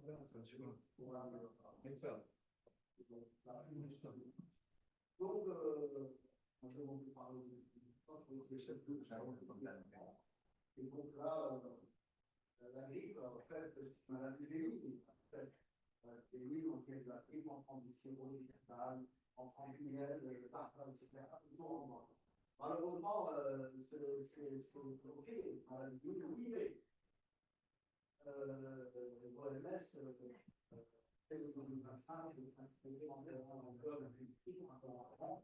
Donc, je vais vous parler de chef de et donc là, la grippe, en fait, c'est une maladie vénérique. Et oui, on fait de la grippe, on prend des sirops végétales, on prend du miel, des tartines, etc. Malheureusement, c'est provoqué par la maladie vénérique. L'OMS, dès 2025, est vraiment encore un critique maintenant.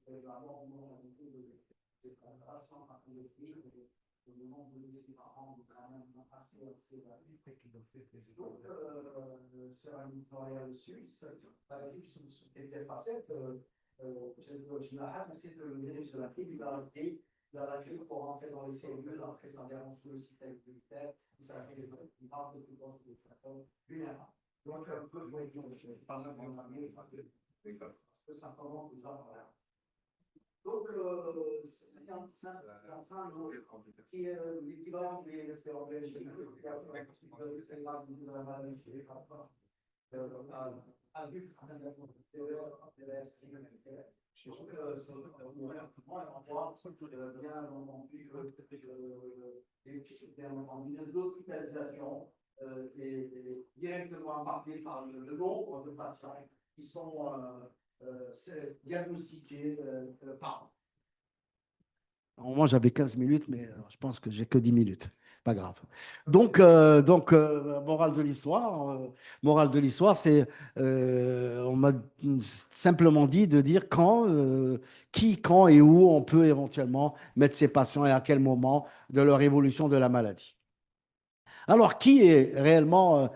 D'abord, on a beaucoup de concentrations par les filles, et le nombre de décès par an est quand même assez élevé. Donc, sur un éditorial suisse, la grippe sous des facettes, je l'arrête, mais c'est le virus de la grippe, il a la grippe pour rentrer dans les cellules, après ça dérange tout le système immunitaire, ça crée des autres qui parlent de tout dans les facteurs vulnérables. Donc, un peu, je ne parle pas de mon ami, parce que simplement, tout ça, voilà. Donc, c'est un qui est l'équivalent des espérants belgiques, c'est la maladie, l'hospitalisation est directement impactée par le nombre de patients qui sont diagnostiqués par an. Moi, j'avais 15 minutes, mais je pense que j'ai que 10 minutes. Pas grave. Donc, morale de l'histoire, c'est, on m'a simplement dit de dire qui, quand et où on peut éventuellement mettre ces patients et à quel moment de leur évolution de la maladie. Alors, qui est réellement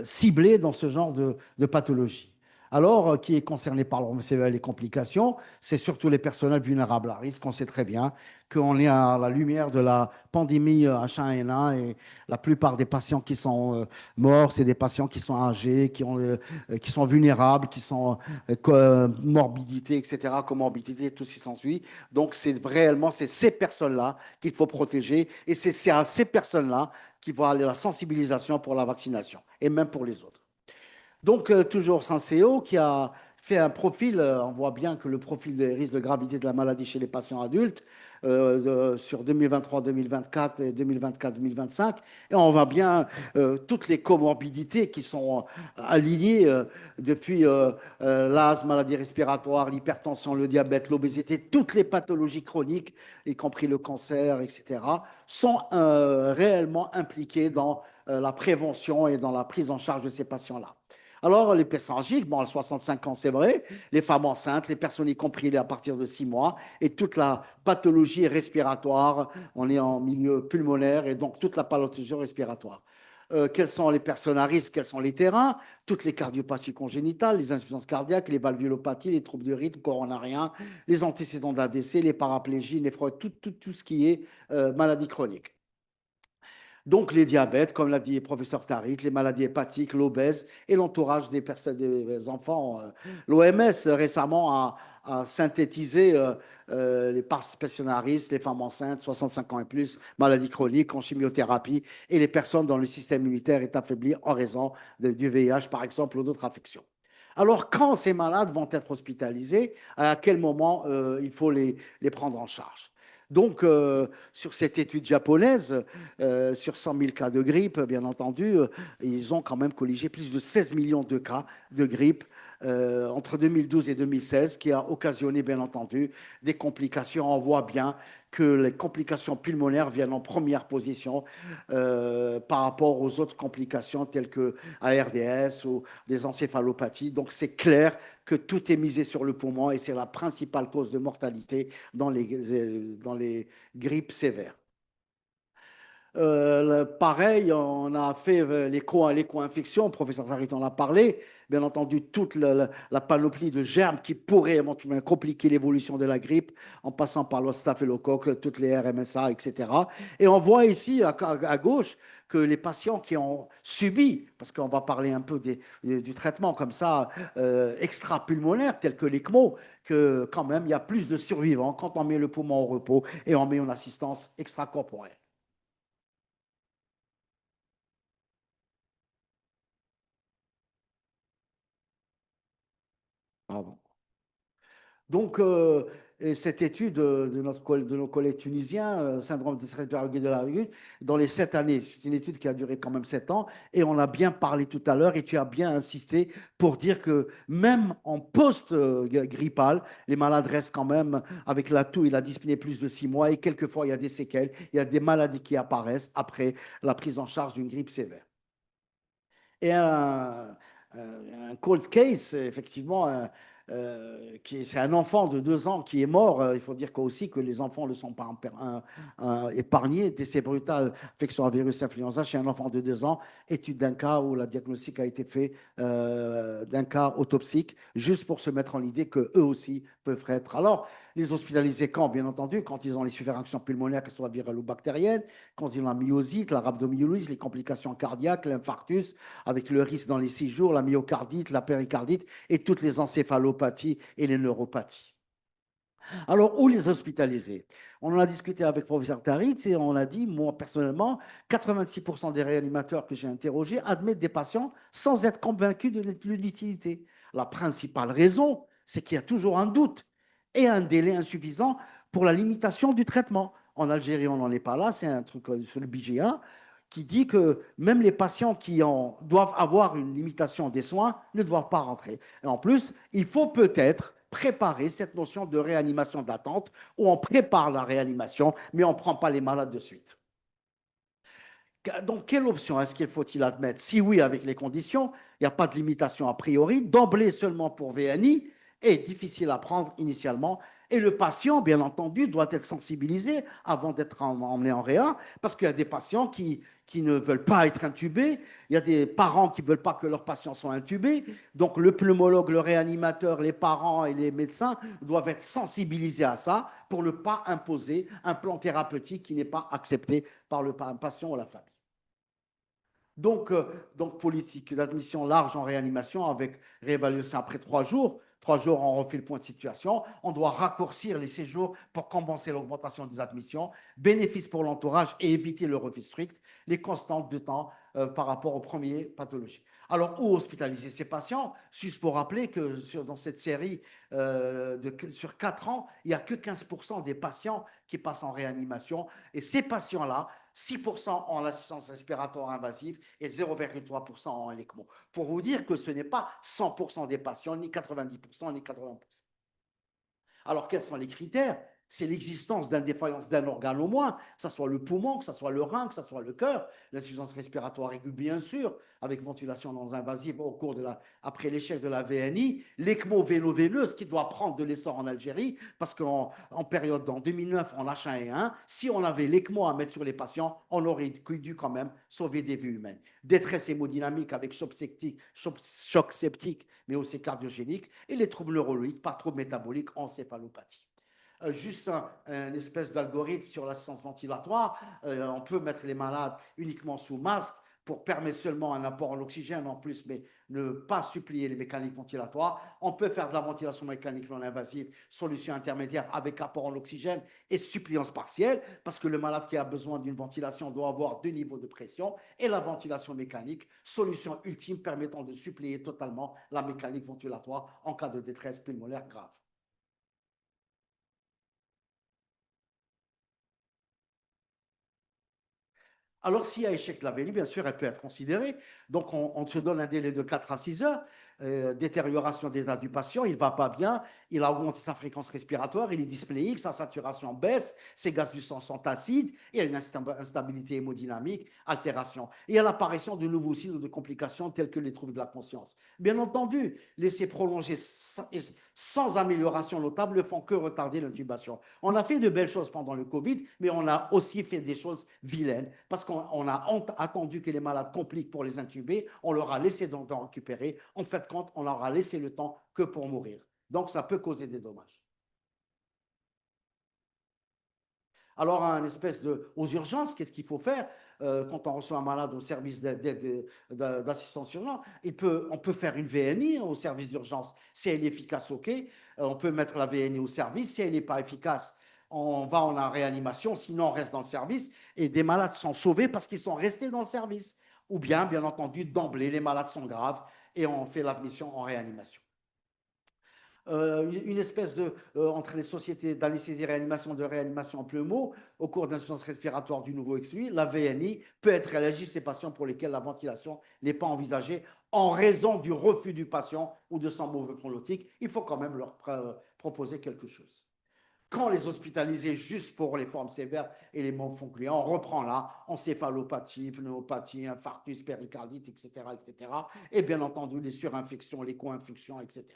ciblé dans ce genre de pathologie? Alors, qui est concerné par les complications? C'est surtout les personnes vulnérables à risque. On sait très bien qu'on est à la lumière de la pandémie H1N1 et la plupart des patients qui sont morts, c'est des patients qui sont âgés, qui sont vulnérables, qui sont morbidité, etc., comorbidité, tout ce qui s'ensuit. Donc, c'est réellement ces personnes-là qu'il faut protéger et c'est à ces personnes-là qu'il faut aller à la sensibilisation pour la vaccination et même pour les autres. Donc, toujours Senseo qui a fait un profil, on voit bien que le profil des risques de gravité de la maladie chez les patients adultes sur 2023-2024 et 2024-2025. Et on voit bien toutes les comorbidités qui sont alignées depuis l'asthme, maladie respiratoire, l'hypertension, le diabète, l'obésité, toutes les pathologies chroniques, y compris le cancer, etc., sont réellement impliquées dans la prévention et dans la prise en charge de ces patients-là. Alors, les personnes âgées, bon, à 65 ans, c'est vrai, les femmes enceintes, les personnes y compris à partir de 6 mois, et toute la pathologie respiratoire, on est en milieu pulmonaire, et donc toute la pathologie respiratoire. Quelles sont les personnes à risque, quels sont les terrains, toutes les cardiopathies congénitales, les insuffisances cardiaques, les valvulopathies, les troubles de rythme coronariens, les antécédents d'AVC, les paraplégies, tout ce qui est maladie chronique. Donc, les diabètes, comme l'a dit le professeur Tarit, les maladies hépatiques, l'obèse et l'entourage des personnes, des enfants. L'OMS récemment a synthétisé les pensionnaristes, les femmes enceintes, 65 ans et plus, maladies chroniques, en chimiothérapie et les personnes dont le système immunitaire est affaibli en raison du VIH, par exemple, ou d'autres affections. Alors, quand ces malades vont être hospitalisés, à quel moment il faut les prendre en charge? Donc, sur cette étude japonaise, sur 100 000 cas de grippe, bien entendu, ils ont quand même colligé plus de 16 millions de cas de grippe entre 2012 et 2016, qui a occasionné, bien entendu, des complications. On voit bien que les complications pulmonaires viennent en première position par rapport aux autres complications telles que ARDS ou des encéphalopathies. Donc, c'est clair que tout est misé sur le poumon et c'est la principale cause de mortalité dans les grippes sévères. Pareil, on a fait l'éco-infection, le professeur Tarit en a parlé. Bien entendu, toute la panoplie de germes qui pourraient éventuellement compliquer l'évolution de la grippe, en passant par le staphylocoque, toutes les RMSA, etc. Et on voit ici, à gauche, que les patients qui ont subi, parce qu'on va parler un peu du traitement comme ça, extra-pulmonaire, tel que l'ECMO, que quand même, il y a plus de survivants quand on met le poumon au repos et on met une assistance extracorporelle. Pardon. Donc, et cette étude de nos collègues tunisiens, syndrome de stress périodique de la rue, dans les 7 années, c'est une étude qui a duré quand même 7 ans, et on a bien parlé tout à l'heure, et tu as bien insisté pour dire que même en post-grippal, les malades restent quand même avec la toux et la dyspnée plus de 6 mois, et quelquefois il y a des séquelles, il y a des maladies qui apparaissent après la prise en charge d'une grippe sévère. Et un cold case, effectivement, c'est un enfant de 2 ans qui est mort. Il faut dire aussi que les enfants ne sont pas épargnés. Décès brutal, infection à virus influenza chez un enfant de 2 ans. Étude d'un cas où la diagnostic a été fait d'un cas autopsique, juste pour se mettre en idée qu'eux aussi peuvent être. Alors, les hospitalisés quand, bien entendu, quand ils ont les surréactions pulmonaires, qu'elles soient virales ou bactériennes, quand ils ont la myosite, la rhabdomyolyse, les complications cardiaques, l'infarctus, avec le risque dans les 6 jours, la myocardite, la péricardite et toutes les encéphalopathies et les neuropathies. Alors, où les hospitaliser? On en a discuté avec le professeur Tarit et on a dit, moi personnellement, 86% des réanimateurs que j'ai interrogés admettent des patients sans être convaincus de l'utilité. La principale raison, c'est qu'il y a toujours un doute et un délai insuffisant pour la limitation du traitement. En Algérie, on n'en est pas là, c'est un truc sur le BGA qui dit que même les patients qui doivent avoir une limitation des soins ne doivent pas rentrer. Et en plus, il faut peut-être préparer cette notion de réanimation d'attente où on prépare la réanimation, mais on ne prend pas les malades de suite. Donc, quelle option est-ce qu'il faut-il admettre? Si oui, avec les conditions, il n'y a pas de limitation a priori, d'emblée seulement pour VNI, est difficile à prendre initialement. Et le patient, bien entendu, doit être sensibilisé avant d'être emmené en réa, parce qu'il y a des patients qui ne veulent pas être intubés, il y a des parents qui ne veulent pas que leurs patients soient intubés. Donc, le pneumologue, le réanimateur, les parents et les médecins doivent être sensibilisés à ça pour ne pas imposer un plan thérapeutique qui n'est pas accepté par le patient ou la famille. Donc, politique d'admission large en réanimation avec réévaluation après 3 jours. 3 jours, on refait le point de situation. On doit raccourcir les séjours pour compenser l'augmentation des admissions. Bénéfice pour l'entourage et éviter le refus strict. Les constantes de temps par rapport aux premiers pathologies. Alors, où hospitaliser ces patients? Juste pour rappeler que dans cette série, sur 4 ans, il n'y a que 15% des patients qui passent en réanimation. Et ces patients-là, 6% ont l'assistance respiratoire invasive et 0,3% ont l'ECMO. Pour vous dire que ce n'est pas 100% des patients, ni 90%, ni 80%. Alors, quels sont les critères? C'est l'existence d'une défaillance d'un organe au moins, que ce soit le poumon, que ce soit le rein, que ce soit le cœur, l'insuffisance respiratoire aiguë, bien sûr, avec ventilation non invasive au cours après l'échec de la VNI, l'ECMO véno-veineuse qui doit prendre de l'essor en Algérie, parce qu'en période, en 2009, en H1N1, si on avait l'ECMO à mettre sur les patients, on aurait dû quand même sauver des vies humaines. Détresse hémodynamique avec choc septique, mais aussi cardiogénique, et les troubles neurologiques par troubles métaboliques, encéphalopathie. Juste un espèce d'algorithme sur l'assistance ventilatoire. On peut mettre les malades uniquement sous masque pour permettre seulement un apport en oxygène en plus, mais ne pas supplier les mécaniques ventilatoires. On peut faire de la ventilation mécanique non invasive, solution intermédiaire avec apport en oxygène et suppliance partielle, parce que le malade qui a besoin d'une ventilation doit avoir 2 niveaux de pression, et la ventilation mécanique, solution ultime permettant de supplier totalement la mécanique ventilatoire en cas de détresse pulmonaire grave. Alors, s'il y a échec de la VNI, bien sûr, elle peut être considérée. Donc, on se donne un délai de 4 à 6 heures. Détérioration des états du patient, il ne va pas bien, il a augmenté sa fréquence respiratoire, il est dyspnéique, sa saturation baisse, ses gaz du sang sont acides, il y a une instabilité hémodynamique, altération. Et il y a l'apparition de nouveaux signes ou de complications telles que les troubles de la conscience. Bien entendu, laisser prolonger sans amélioration notable ne font que retarder l'intubation. On a fait de belles choses pendant le Covid, mais on a aussi fait des choses vilaines parce qu'on a attendu que les malades compliquent pour les intuber, on leur a laissé d'en récupérer. En fait, compte, on leur a laissé le temps que pour mourir. Donc, ça peut causer des dommages. Alors, aux urgences, qu'est-ce qu'il faut faire quand on reçoit un malade au service d'assistance urgente? On peut faire une VNI au service d'urgence. Si elle est efficace, OK. On peut mettre la VNI au service. Si elle n'est pas efficace, on va en réanimation. Sinon, on reste dans le service. Et des malades sont sauvés parce qu'ils sont restés dans le service. Ou bien entendu, d'emblée, les malades sont graves et on fait l'admission en réanimation. une espèce de, entre les sociétés d'anesthésie-réanimation, de réanimation en pneumo, au cours d'insuffisance respiratoire du nouveau exclu, la VNI peut être élargie ces patients pour lesquels la ventilation n'est pas envisagée en raison du refus du patient ou de son mauvais pronostic. Il faut quand même leur proposer quelque chose. Quand les hospitalisés juste pour les formes sévères et les morphoncliés, on reprend là, encéphalopathie, pneumopathie, infarctus, péricardite, etc., etc. Et bien entendu, les surinfections, les co-infections, etc.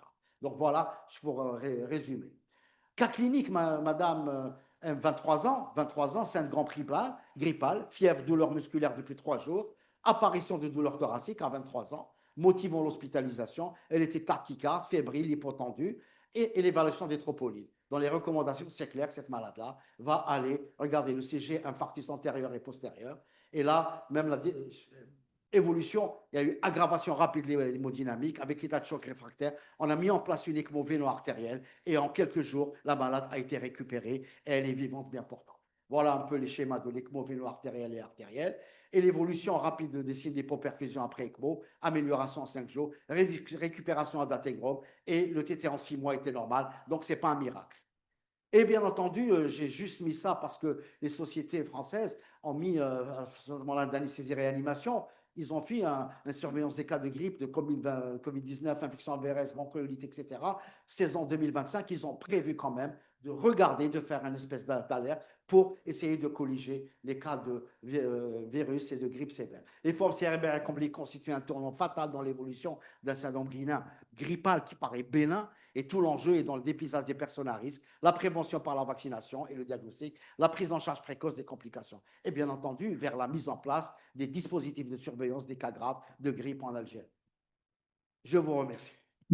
Donc voilà, pour résumer. Cas clinique, madame, 23 ans, syndrome grippal, fièvre, douleur musculaire depuis 3 jours, apparition de douleur thoracique à 23 ans, motivant l'hospitalisation. Elle était tachycarde, fébrile, hypotendue et l'évaluation des troponines. Dans les recommandations, c'est clair que cette malade-là va aller regarder le CG, infarctus antérieur et postérieur. Et là, même la évolution, il y a eu aggravation rapide de l'hémodynamique avec l'état de choc réfractaire. On a mis en place une ECMO véno-artérielle et en quelques jours, la malade a été récupérée et elle est vivante bien portante. Voilà un peu les schémas de l'ECMO véno-artérielle et artérielle. Et l'évolution rapide des signes d'hypoperfusion après ECMO, amélioration en 5 jours, récupération à datégrome et le TT en 6 mois était normal. Donc, ce n'est pas un miracle. Et bien entendu, j'ai juste mis ça parce que les sociétés françaises ont mis d'anesthésie-réanimation. Ils ont fait une surveillance des cas de grippe, de Covid-19, infection VRS, bronchiolite, etc. Saison 2025, ils ont prévu quand même de regarder, de faire une espèce d'alerte pour essayer de colliger les cas de virus et de grippe sévère. Les formes cérébrales compliquées constituent un tournant fatal dans l'évolution d'un syndrome grippal qui paraît bénin, et tout l'enjeu est dans le dépistage des personnes à risque, la prévention par la vaccination et le diagnostic, la prise en charge précoce des complications et bien entendu vers la mise en place des dispositifs de surveillance des cas graves de grippe en Algérie. Je vous remercie.